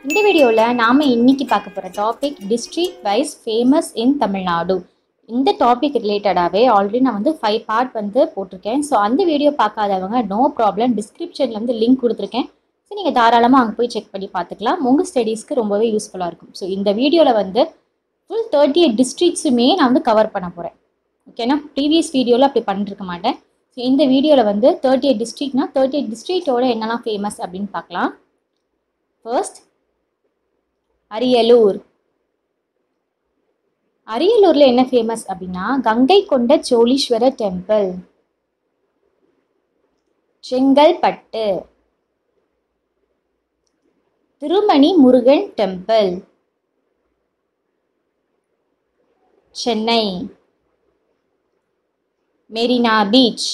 இந்த வீடியோவில் நாம் இன்னைக்கு பார்க்க போகிற topic district wise famous in Tamil Nadu. இந்த டாபிக் ரிலேட்டடாகவே ஆல்ரெடி நான் 5 பார்ட் போட்டிருக்கேன். ஸோ அந்த வீடியோ பார்க்காதவங்க நோ ப்ராப்ளம், டிஸ்கிரிப்ஷனில் லிங்க் கொடுத்துருக்கேன். ஸோ நீங்கள் தாராளமாக அங்கே போய் செக் பண்ணி பார்த்துக்கலாம். உங்கள் ஸ்டடீஸ்க்கு ரொம்பவே யூஸ்ஃபுல்லாக இருக்கும். ஸோ இந்த வீடியோவில் ஃபுல் 38 டிஸ்ட்ரிக்ஸுமே நான் கவர் பண்ண போகிறேன். ஓகேனா, ப்ரீவியஸ் வீடியோவில் அப்படி பண்ணிருக்க மாட்டேன். ஸோ இந்த வீடியோவில் 38 டிஸ்ட்ரிக்ட்னா 38 டிஸ்ட்ரிக்டோட என்னெல்லாம் ஃபேமஸ் அப்படின்னு பார்க்கலாம். ஃபர்ஸ்ட் அரியலூர். அரியலூர்ல என்ன ஃபேமஸ் அப்படின்னா Gangai Konda Choleeswarar temple. Chengalpattu Thirumani Murugan temple. Chennai Marina beach.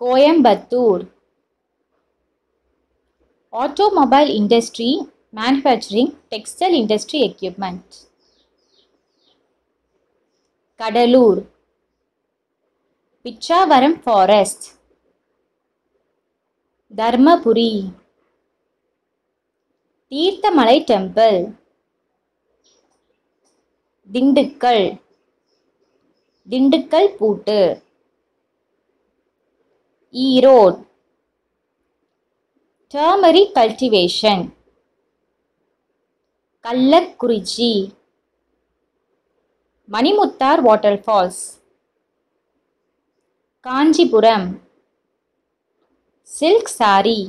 Coimbatore automobile industry, manufacturing, textile industry equipment. Cuddalore Pichavaram forest. Dharmapuri Theerthamalai temple. Dindigul Dindigul பூட்டு. Erode turmeric cultivation. Kallakurichi Manimuthar waterfalls. Kanchipuram silk sari.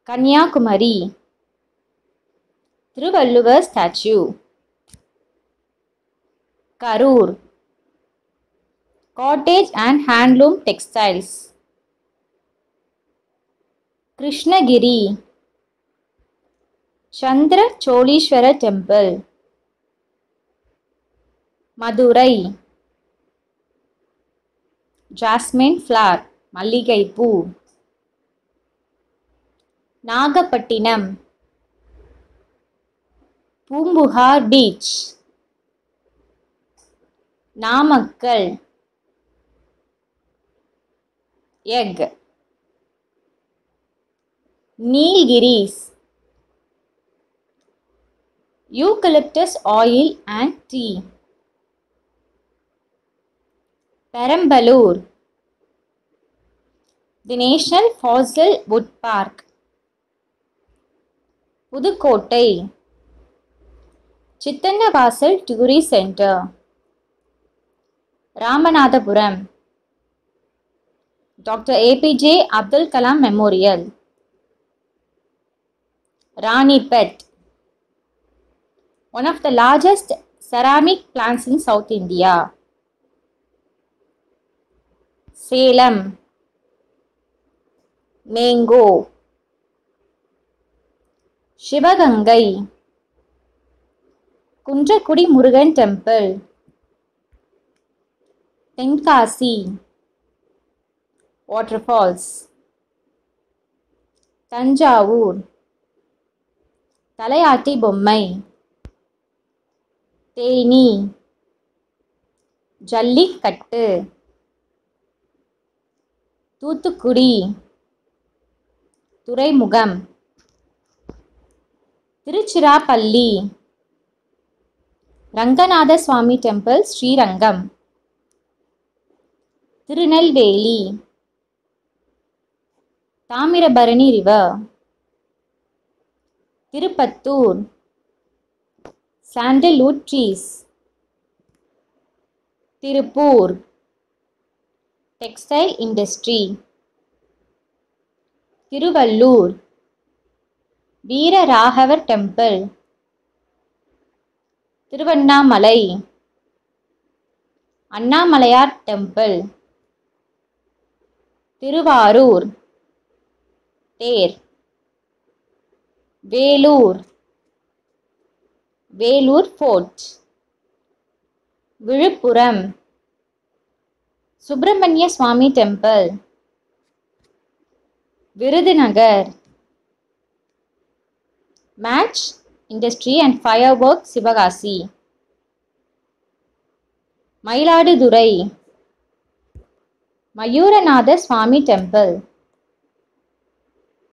Kanyakumari Thiruvalluvar statue. Karur cottage and handloom textiles. Krishnagiri Chandra Choleeswarar temple. Madurai jasmine flower மல்லிகை பூ. Nagapattinam Poompuhar beach. Namakkal egg. Nilgiris eucalyptus oil and tea. Perambalur the national fossil would park. Pudukkottai Sittanavasal tourist centre. Ramanathapuram doctor APJ Abdul Kalam memorial. Ranipet, one of the largest ceramic plants in South India. Salem, Mango. Shivagangai, Kunjakudi Murugan Temple. Tenkasi, waterfalls. Tanjavur தலையாட்டி பொம்மை. தேனி ஜல்லிக்கட்டு. தூத்துக்குடி துறைமுகம். Tiruchirappalli Ranganatha Swamy temple Srirangam. Tirunelveli Thamirabarani river. Tirupattur sandalwood trees. Tiruppur textile industry. Tiruvallur வீரராகவர் temple. Tiruvannamalai Annamalaiyar temple. Thiruvarur தேர். Vellore Vellore fort. Viluppuram Subramaniya Swamy temple. Virudhunagar match industry and fire work Sivakasi. Mayiladuthurai Mayuranatha Swamy temple.